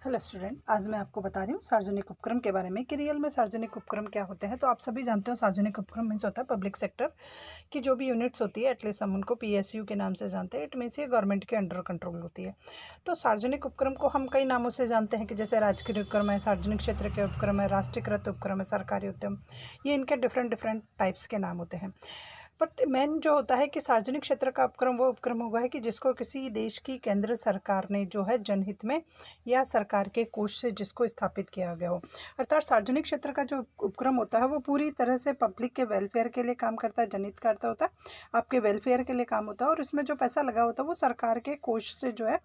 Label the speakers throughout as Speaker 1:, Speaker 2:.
Speaker 1: Hello student, आज मैं आपको बता रही हूँ सार्वजनिक उपक्रम के बारे में कि रियल में सार्वजनिक उपक्रम क्या होते हैं। तो आप सभी जानते हो सार्वजनिक उपक्रम मीन्स होता है पब्लिक सेक्टर की जो भी यूनिट्स होती है, एटलीस्ट हम उनको पीएसयू के नाम से जानते हैं। इट मीन्स ये गवर्नमेंट के अंडर कंट्रोल होती है। तो सार्वजनिक उपक्रम को हम कई नामों से जानते हैं कि जैसे राजकीय उपक्रम है, सार्वजनिक क्षेत्र के उपक्रम है, राष्ट्रीयकृत उपक्रम है, सरकारी उद्यम, ये इनके डिफरेंट डिफरेंट टाइप्स के नाम होते हैं। बट मेन जो होता है कि सार्वजनिक क्षेत्र का उपक्रम वो उपक्रम हुआ है कि जिसको किसी देश की केंद्र सरकार ने जो है जनहित में या सरकार के कोष से जिसको स्थापित किया गया हो। अर्थात सार्वजनिक क्षेत्र का जो उपक्रम होता है वो पूरी तरह से पब्लिक के वेलफेयर के लिए काम करता है, जनहित करता होता है, आपके वेलफेयर के लिए काम होता है और इसमें जो पैसा लगा होता है वो सरकार के कोष से जो है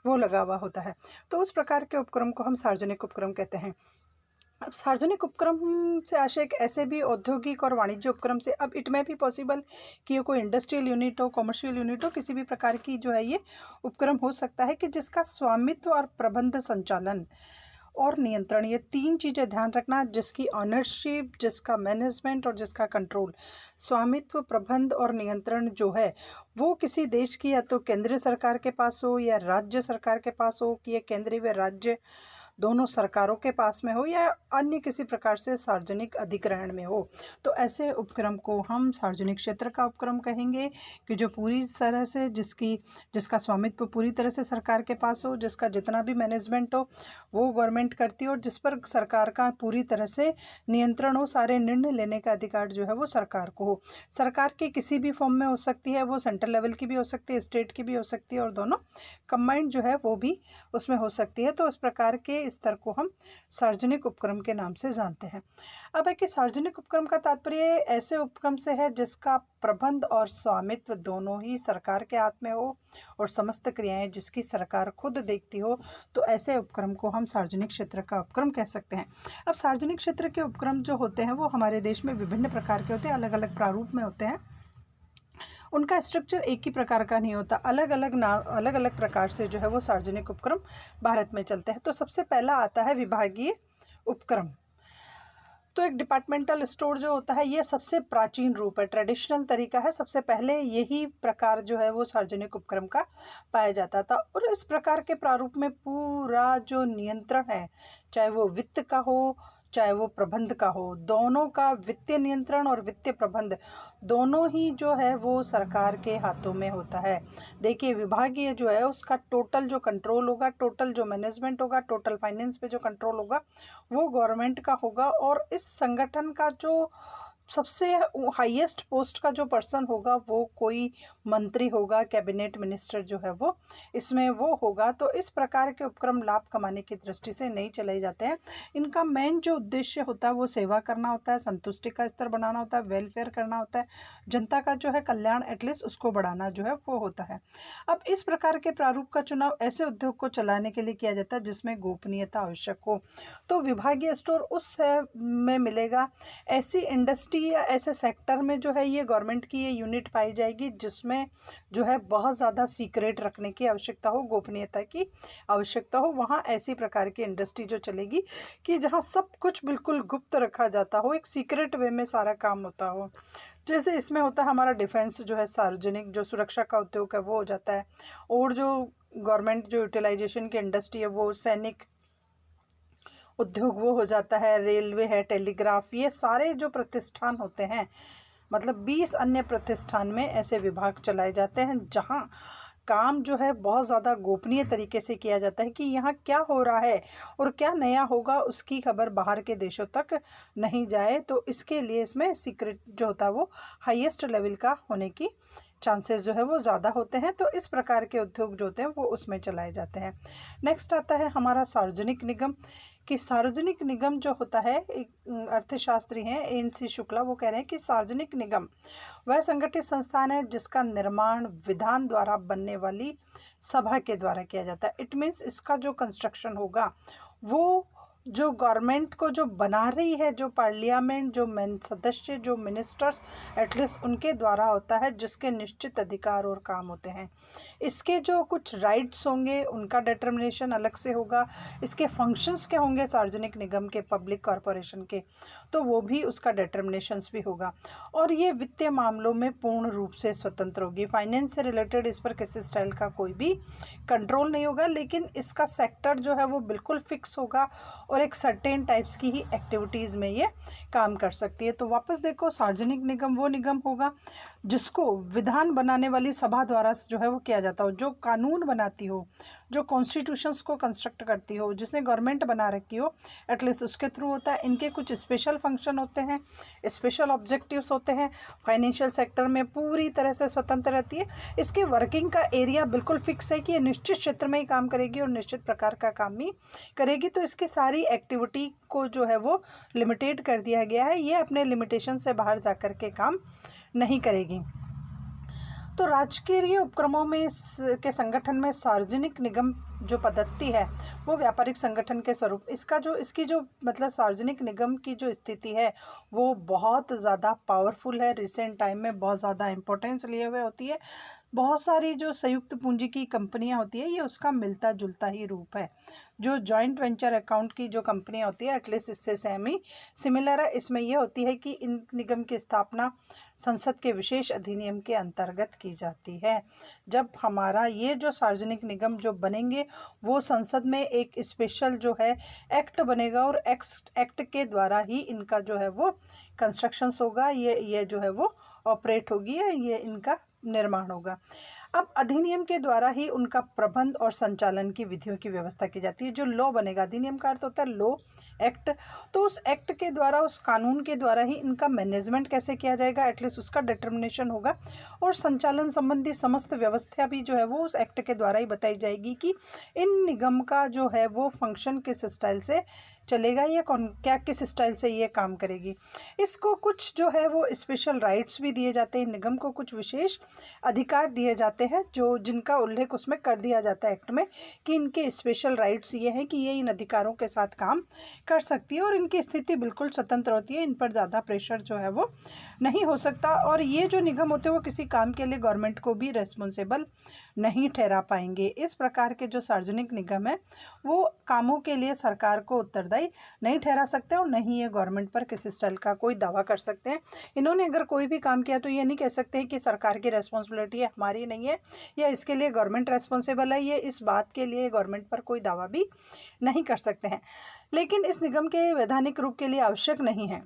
Speaker 1: वो लगा हुआ होता है। तो उस प्रकार के उपक्रम को हम सार्वजनिक उपक्रम कहते हैं। अब सार्वजनिक उपक्रम से आशय एक ऐसे भी औद्योगिक और वाणिज्य उपक्रम से, अब इट में भी पॉसिबल कि ये कोई इंडस्ट्रियल यूनिट हो, कमर्शियल यूनिट हो, किसी भी प्रकार की जो है ये उपक्रम हो सकता है कि जिसका स्वामित्व और प्रबंध संचालन और नियंत्रण, ये तीन चीज़ें ध्यान रखना, जिसकी ऑनरशिप, जिसका मैनेजमेंट और जिसका कंट्रोल, स्वामित्व, प्रबंध और नियंत्रण जो है वो किसी देश की या तो केंद्रीय सरकार के पास हो या राज्य सरकार के पास हो, कि ये केंद्रीय व राज्य दोनों सरकारों के पास में हो या अन्य किसी प्रकार से सार्वजनिक अधिग्रहण में हो, तो ऐसे उपक्रम को हम सार्वजनिक क्षेत्र का उपक्रम कहेंगे कि जो पूरी तरह से जिसका स्वामित्व पूरी तरह से सरकार के पास हो, जिसका जितना भी मैनेजमेंट हो वो गवर्नमेंट करती हो और जिस पर सरकार का पूरी तरह से नियंत्रण हो, सारे निर्णय लेने का अधिकार जो है वो सरकार को हो। सरकार के किसी भी फॉर्म में हो सकती है, वो सेंट्रल लेवल की भी हो सकती है, स्टेट की भी हो सकती है और दोनों कंबाइंड जो है वो भी उसमें हो सकती है। तो इस प्रकार के स्तर को हम सार्वजनिक उपक्रम के नाम से जानते हैं। अब है कि सार्वजनिक उपक्रम का तात्पर्य ऐसे उपक्रम से है जिसका प्रबंध और स्वामित्व दोनों ही सरकार के हाथ में हो और समस्त क्रियाएं जिसकी सरकार खुद देखती हो, तो ऐसे उपक्रम को हम सार्वजनिक क्षेत्र का उपक्रम कह सकते हैं। अब सार्वजनिक क्षेत्र के उपक्रम जो होते हैं वो हमारे देश में विभिन्न प्रकार के होते हैं, अलग अलग प्रारूप में होते हैं। उनका स्ट्रक्चर एक ही प्रकार का नहीं होता, अलग अलग प्रकार से जो है वो सार्वजनिक उपक्रम भारत में चलते हैं। तो सबसे पहला आता है विभागीय उपक्रम। तो एक डिपार्टमेंटल स्टोर जो होता है ये सबसे प्राचीन रूप है, ट्रेडिशनल तरीका है, सबसे पहले यही प्रकार जो है वो सार्वजनिक उपक्रम का पाया जाता था। और इस प्रकार के प्रारूप में पूरा जो नियंत्रण है, चाहे वो वित्त का हो चाहे वो प्रबंध का हो, दोनों का वित्तीय नियंत्रण और वित्तीय प्रबंध दोनों ही जो है वो सरकार के हाथों में होता है। देखिए, विभागीय जो है उसका टोटल जो कंट्रोल होगा, टोटल जो मैनेजमेंट होगा, टोटल फाइनेंस पे जो कंट्रोल होगा वो गवर्नमेंट का होगा। और इस संगठन का जो सबसे हाईएस्ट पोस्ट का जो पर्सन होगा वो कोई मंत्री होगा, कैबिनेट मिनिस्टर जो है वो इसमें वो होगा। तो इस प्रकार के उपक्रम लाभ कमाने की दृष्टि से नहीं चलाए जाते हैं। इनका मेन जो उद्देश्य होता है वो सेवा करना होता है, संतुष्टि का स्तर बनाना होता है, वेलफेयर करना होता है, जनता का जो है कल्याण एटलीस्ट उसको बढ़ाना जो है वो होता है। अब इस प्रकार के प्रारूप का चुनाव ऐसे उद्योग को चलाने के लिए किया जाता है जिसमें गोपनीयता आवश्यक हो। तो विभागीय स्टोर उस में मिलेगा, ऐसी इंडस्ट्री या ऐसे सेक्टर में जो है ये गवर्नमेंट की ये यूनिट पाई जाएगी जिसमें जो है बहुत ज़्यादा सीक्रेट रखने की आवश्यकता हो, गोपनीयता की आवश्यकता हो। वहाँ ऐसी प्रकार की इंडस्ट्री जो चलेगी कि जहाँ सब कुछ बिल्कुल गुप्त रखा जाता हो, एक सीक्रेट वे में सारा काम होता हो। जैसे इसमें होता है हमारा डिफेंस जो है, सार्वजनिक जो सुरक्षा का उद्योग है वो हो जाता है, और जो गवर्नमेंट जो यूटिलाइजेशन की इंडस्ट्री है वो सैनिक उद्योग वो हो जाता है, रेलवे है, टेलीग्राफ, ये सारे जो प्रतिष्ठान होते हैं, मतलब 20 अन्य प्रतिष्ठान में ऐसे विभाग चलाए जाते हैं जहाँ काम जो है बहुत ज़्यादा गोपनीय तरीके से किया जाता है कि यहाँ क्या हो रहा है और क्या नया होगा उसकी खबर बाहर के देशों तक नहीं जाए। तो इसके लिए इसमें सीक्रेट जो होता है वो हाईएस्ट लेवल का होने की चांसेस जो है वो ज़्यादा होते हैं। तो इस प्रकार के उद्योग जो होते हैं वो उसमें चलाए जाते हैं। नेक्स्ट आता है हमारा सार्वजनिक निगम। कि सार्वजनिक निगम जो होता है, एक अर्थशास्त्री हैं एन.सी. शुक्ला, वो कह रहे हैं कि सार्वजनिक निगम वह संगठित संस्थान है जिसका निर्माण विधान द्वारा बनने वाली सभा के द्वारा किया जाता है। इट मीन्स इसका जो कंस्ट्रक्शन होगा वो जो गवर्नमेंट को जो बना रही है, जो पार्लियामेंट, जो सदस्य, जो मिनिस्टर्स एटलीस्ट उनके द्वारा होता है, जिसके निश्चित अधिकार और काम होते हैं। इसके जो कुछ राइट्स होंगे उनका डिटर्मिनेशन अलग से होगा। इसके फंक्शंस क्या होंगे सार्वजनिक निगम के, पब्लिक कॉरपोरेशन के, तो वो भी उसका डिटर्मिनेशंस भी होगा। और ये वित्तीय मामलों में पूर्ण रूप से स्वतंत्र होगी। फाइनेंस से रिलेटेड इस पर किसी स्टाइल का कोई भी कंट्रोल नहीं होगा, लेकिन इसका सेक्टर जो है वो बिल्कुल फिक्स होगा और एक सर्टेन टाइप्स की ही एक्टिविटीज़ में ये काम कर सकती है। तो वापस देखो, सार्वजनिक निगम वो निगम होगा जिसको विधान बनाने वाली सभा द्वारा जो है वो किया जाता हो, जो कानून बनाती हो, जो कॉन्स्टिट्यूशंस को कंस्ट्रक्ट करती हो, जिसने गवर्नमेंट बना रखी हो, एटलीस्ट उसके थ्रू होता है। इनके कुछ स्पेशल फंक्शन होते हैं, स्पेशल ऑब्जेक्टिव्स होते हैं। फाइनेंशियल सेक्टर में पूरी तरह से स्वतंत्र रहती है। इसके वर्किंग का एरिया बिल्कुल फिक्स है कि ये निश्चित क्षेत्र में ही काम करेगी और निश्चित प्रकार का काम ही करेगी। तो इसकी सारी एक्टिविटी को जो है वो लिमिटेड कर दिया गया है। ये अपने लिमिटेशन से बाहर जा कर के काम नहीं करेगी। तो राजकीय उपक्रमों में के संगठन में सार्वजनिक निगम जो पद्धति है वो व्यापारिक संगठन के स्वरूप, इसकी जो मतलब सार्वजनिक निगम की जो स्थिति है वो बहुत ज़्यादा पावरफुल है। रिसेंट टाइम में बहुत ज़्यादा इम्पोर्टेंस लिए हुए होती है। बहुत सारी जो संयुक्त पूंजी की कंपनियां होती है ये उसका मिलता जुलता ही रूप है। जो जॉइंट वेंचर अकाउंट की जो कंपनियां होती है एटलीस्ट इससे सेमी सिमिलर है। इसमें यह होती है कि इन निगम की स्थापना संसद के विशेष अधिनियम के अंतर्गत की जाती है। जब हमारा ये जो सार्वजनिक निगम जो बनेंगे वो संसद में एक स्पेशल जो है एक्ट बनेगा और एक्ट के द्वारा ही इनका जो है वो कंस्ट्रक्शंस होगा, ये जो है वो ऑपरेट होगी, ये इनका निर्माण होगा। अब अधिनियम के द्वारा ही उनका प्रबंध और संचालन की विधियों की व्यवस्था की जाती है। जो लॉ बनेगा, अधिनियम का अर्थ होता है लॉ, एक्ट, तो उस एक्ट के द्वारा, उस कानून के द्वारा ही इनका मैनेजमेंट कैसे किया जाएगा एटलीस्ट उसका डिटर्मिनेशन होगा। और संचालन संबंधी समस्त व्यवस्था भी जो है वो उस एक्ट के द्वारा ही बताई जाएगी कि इन निगम का जो है वो फंक्शन किस स्टाइल से चलेगा, या क्या किस स्टाइल से ये काम करेगी। इसको कुछ जो है वो स्पेशल राइट्स भी दिए जाते हैं। निगम को कुछ विशेष अधिकार दिए जाते हैं जो जिनका उल्लेख उसमें कर दिया जाता है एक्ट में कि इनके स्पेशल राइट्स ये हैं कि ये इन अधिकारों के साथ काम कर सकती है और इनकी स्थिति बिल्कुल स्वतंत्र होती है। इन पर ज़्यादा प्रेशर जो है वो नहीं हो सकता। और ये जो निगम होते हैं वो किसी काम के लिए गवर्नमेंट को भी रेस्पॉन्सिबल नहीं ठहरा पाएंगे। इस प्रकार के जो सार्वजनिक निगम है वो कामों के लिए सरकार को उत्तरदायी नहीं ठहरा सकते और नहीं ये गवर्नमेंट पर किसी स्टाइल का कोई दावा कर सकते हैं। इन्होंने अगर कोई भी काम किया तो ये नहीं कह सकते कि सरकार की रेस्पॉन्सिबिलिटी है, हमारी नहीं है, या इसके लिए गवर्नमेंट रेस्पॉन्सिबल है। ये इस बात के लिए गवर्नमेंट पर कोई दावा भी नहीं कर सकते हैं। लेकिन इस निगम के वैधानिक रूप के लिए आवश्यक नहीं है।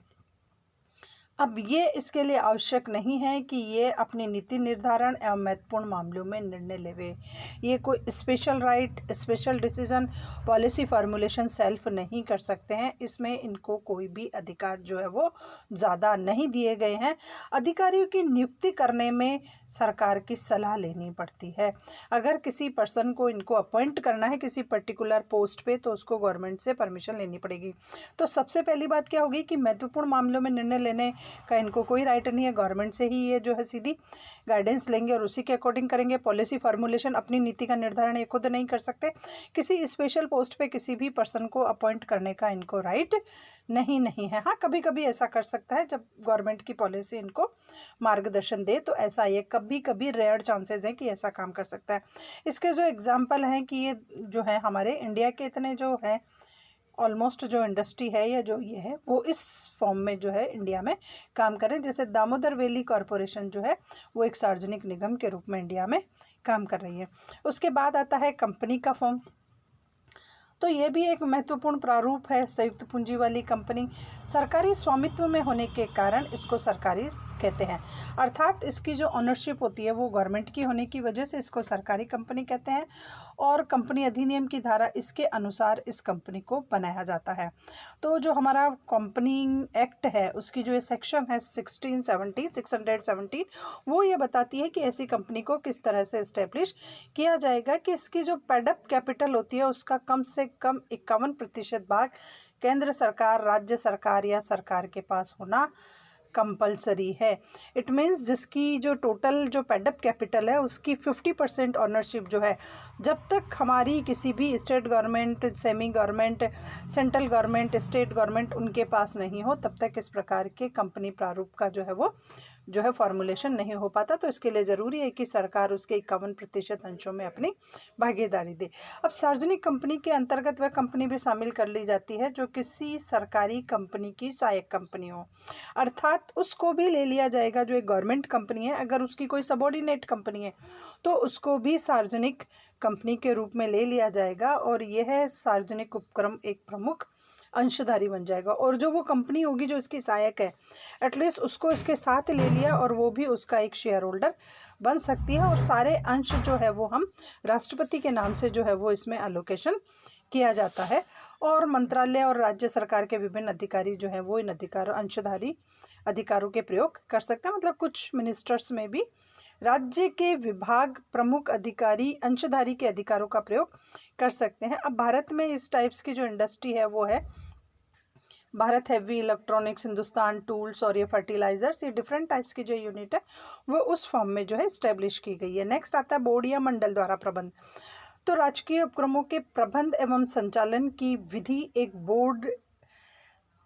Speaker 1: अब ये इसके लिए आवश्यक नहीं है कि ये अपनी नीति निर्धारण एवं महत्वपूर्ण मामलों में निर्णय लेवे। ये कोई special right, special decision, policy formulation self नहीं कर सकते हैं। इसमें इनको कोई भी अधिकार जो है वो ज़्यादा नहीं दिए गए हैं। अधिकारियों की नियुक्ति करने में सरकार की सलाह लेनी पड़ती है। अगर किसी पर्सन को इनको अपॉइंट करना है किसी पर्टिकुलर पोस्ट पे तो उसको गवर्नमेंट से परमिशन लेनी पड़ेगी। तो सबसे पहली बात क्या होगी कि महत्वपूर्ण मामलों में निर्णय लेने का इनको कोई राइट नहीं है। गवर्नमेंट से ही ये जो है सीधी गाइडेंस लेंगे और उसी के अकॉर्डिंग करेंगे। पॉलिसी फार्मूलेशन, अपनी नीति का निर्धारण ये खुद नहीं कर सकते। किसी स्पेशल पोस्ट पे किसी भी पर्सन को अपॉइंट करने का इनको राइट नहीं है। हाँ, कभी कभी ऐसा कर सकता है जब गवर्नमेंट की पॉलिसी इनको मार्गदर्शन दे, तो ऐसा ये कभी रेयर चांसेस हैं कि ऐसा काम कर सकता है। इसके जो एग्जाम्पल हैं कि ये जो है हमारे इंडिया के इतने जो है ऑलमोस्ट जो इंडस्ट्री है या जो ये है वो इस फॉर्म में जो है इंडिया में काम कर रहे हैं। जैसे दामोदर वैली कॉरपोरेशन जो है वो एक सार्वजनिक निगम के रूप में इंडिया में काम कर रही है। उसके बाद आता है कंपनी का फॉर्म। तो ये भी एक महत्वपूर्ण प्रारूप है। संयुक्त पूंजी वाली कंपनी सरकारी स्वामित्व में होने के कारण इसको सरकारी कहते हैं, अर्थात इसकी जो ऑनरशिप होती है वो गवर्नमेंट की होने की वजह से इसको सरकारी कंपनी कहते हैं। और कंपनी अधिनियम की धारा इसके अनुसार इस कंपनी को बनाया जाता है। तो जो हमारा कंपनी एक्ट है उसकी जो सेक्शन है 617 वो ये बताती है कि ऐसी कंपनी को किस तरह से इस्टेब्लिश किया जाएगा कि इसकी जो पेडअप कैपिटल होती है उसका कम से कम 51% भाग केंद्र सरकार, राज्य सरकार या सरकार के पास होना कंपलसरी है। इट मीन्स जिसकी जो टोटल जो पेडअप कैपिटल है उसकी 50% ऑनरशिप जो है, जब तक हमारी किसी भी state government, semi government, central government, state government उनके पास नहीं हो, तब तक इस प्रकार के कंपनी प्रारूप का जो है फॉर्मुलेशन नहीं हो पाता। तो इसके लिए ज़रूरी है कि सरकार उसके 51% अंशों में अपनी भागीदारी दे। अब सार्वजनिक कंपनी के अंतर्गत वह कंपनी भी शामिल कर ली जाती है जो किसी सरकारी कंपनी की सहायक कंपनी हो, अर्थात उसको भी ले लिया जाएगा जो एक गवर्नमेंट कंपनी है, अगर उसकी कोई सबॉर्डिनेट कंपनी है तो उसको भी सार्वजनिक कंपनी के रूप में ले लिया जाएगा और यह सार्वजनिक उपक्रम एक प्रमुख अंशधारी बन जाएगा। और जो वो कंपनी होगी जो इसकी सहायक है, एटलीस्ट उसको इसके साथ ले लिया और वो भी उसका एक शेयर होल्डर बन सकती है और सारे अंश जो है वो हम राष्ट्रपति के नाम से जो है वो इसमें एलोकेशन किया जाता है। और मंत्रालय और राज्य सरकार के विभिन्न अधिकारी जो हैं वो इन अंशधारी अधिकारों के प्रयोग कर सकते हैं। मतलब कुछ मिनिस्टर्स में भी राज्य के विभाग प्रमुख अधिकारी अंशधारी के अधिकारों का प्रयोग कर सकते हैं। अब भारत में इस टाइप्स की जो इंडस्ट्री है वो है Bharat heavy electronics, Hindustan tools और ये फर्टिलाइजर्स, ये डिफरेंट टाइप्स की जो यूनिट है वो उस फॉर्म में जो है इस्टेब्लिश की गई है। नेक्स्ट आता है बोर्ड या मंडल द्वारा प्रबंध। तो राजकीय उपक्रमों के प्रबंध एवं संचालन की विधि एक बोर्ड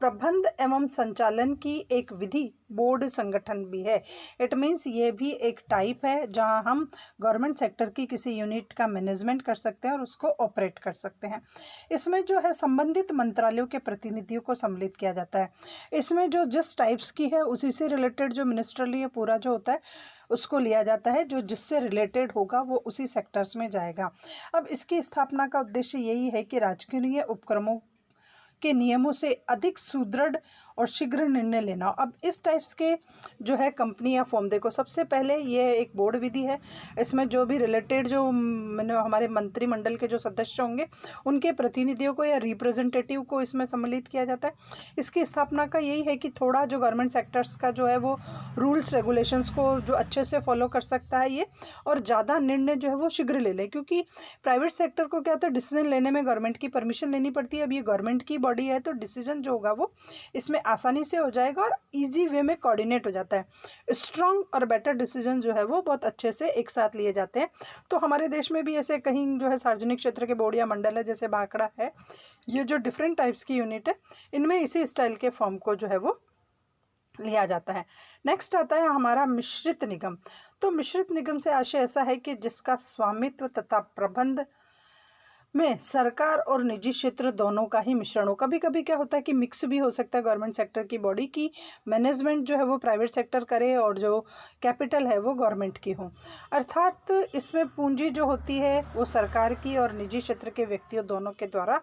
Speaker 1: प्रबंध एवं संचालन की एक विधि बोर्ड संगठन भी है। इट मीन्स ये भी एक टाइप है जहां हम गवर्नमेंट सेक्टर की किसी यूनिट का मैनेजमेंट कर सकते हैं और उसको ऑपरेट कर सकते हैं। इसमें जो है संबंधित मंत्रालयों के प्रतिनिधियों को सम्मिलित किया जाता है। इसमें जो जिस टाइप्स की है उसी से रिलेटेड जो मिनिस्ट्रली पूरा जो होता है उसको लिया जाता है, जो जिससे रिलेटेड होगा वो उसी सेक्टर्स में जाएगा। अब इसकी स्थापना का उद्देश्य यही है कि राजकीय उपक्रमों के नियमों से अधिक सुदृढ़ और शीघ्र निर्णय लेना। अब इस टाइप्स के जो है कंपनी या फॉर्म, देखो सबसे पहले ये एक बोर्ड विधि है। इसमें जो भी रिलेटेड जो हमारे मंत्रिमंडल के जो सदस्य होंगे उनके प्रतिनिधियों को या रिप्रेजेंटेटिव को इसमें सम्मिलित किया जाता है। इसकी स्थापना का यही है कि थोड़ा जो गवर्नमेंट सेक्टर्स का जो है वो रूल्स रेगुलेशंस को जो अच्छे से फॉलो कर सकता है ये, और ज़्यादा निर्णय जो है वो शीघ्र ले ले। क्योंकि प्राइवेट सेक्टर को क्या होता है, डिसीजन लेने में गवर्नमेंट की परमिशन लेनी पड़ती है। अब ये गवर्नमेंट की बॉडी है तो डिसीजन जो होगा वो इसमें आसानी से हो जाएगा और इजी वे में कोऑर्डिनेट हो जाता है। स्ट्रॉन्ग और बेटर डिसीजन जो है वो बहुत अच्छे से एक साथ लिए जाते हैं। तो हमारे देश में भी ऐसे कहीं जो है सार्वजनिक क्षेत्र के बोर्ड या मंडल है, जैसे भाखड़ा है, ये जो डिफरेंट टाइप्स की यूनिट है इनमें इसी स्टाइल के फॉर्म को जो है वो लिया जाता है। नेक्स्ट आता है हमारा मिश्रित निगम। तो मिश्रित निगम से आशय ऐसा है कि जिसका स्वामित्व तथा प्रबंध में सरकार और निजी क्षेत्र दोनों का ही मिश्रण हो। कभी कभी क्या होता है कि मिक्स भी हो सकता है गवर्नमेंट सेक्टर की बॉडी की मैनेजमेंट जो है वो प्राइवेट सेक्टर करे और जो कैपिटल है वो गवर्नमेंट की हो। अर्थात इसमें पूंजी जो होती है वो सरकार की और निजी क्षेत्र के व्यक्तियों दोनों के द्वारा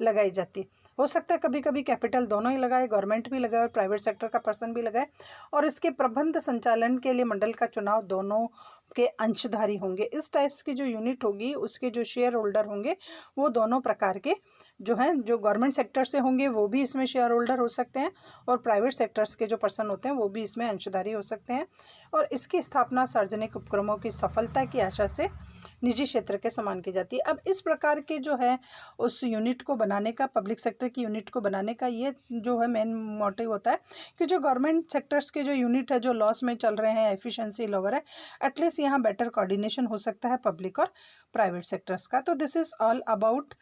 Speaker 1: लगाई जाती है। हो सकता है कभी कभी कैपिटल दोनों ही लगाए, गवर्नमेंट भी लगाए और प्राइवेट सेक्टर का पर्सन भी लगाए। और इसके प्रबंध संचालन के लिए मंडल का चुनाव दोनों के अंशधारी होंगे। इस टाइप्स की जो यूनिट होगी उसके जो शेयर होल्डर होंगे वो दोनों प्रकार के जो हैं, जो गवर्नमेंट सेक्टर से होंगे वो भी इसमें शेयर होल्डर हो सकते हैं और प्राइवेट सेक्टर्स के जो पर्सन होते हैं वो भी इसमें अंशधारी हो सकते हैं। और इसकी स्थापना सार्वजनिक उपक्रमों की सफलता की आशा से निजी क्षेत्र के समान की जाती है। अब इस प्रकार के जो है उस यूनिट को बनाने का, पब्लिक सेक्टर की यूनिट को बनाने का ये जो है मेन मोटिव होता है कि जो गवर्नमेंट सेक्टर्स के जो यूनिट है जो लॉस में चल रहे हैं, एफिशिएंसी लोअर है, एटलीस्ट यहाँ बेटर कोऑर्डिनेशन हो सकता है पब्लिक और प्राइवेट सेक्टर्स का। तो this is all about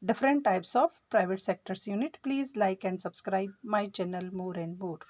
Speaker 1: different types of private sectors unit. Please like and subscribe my channel more and more.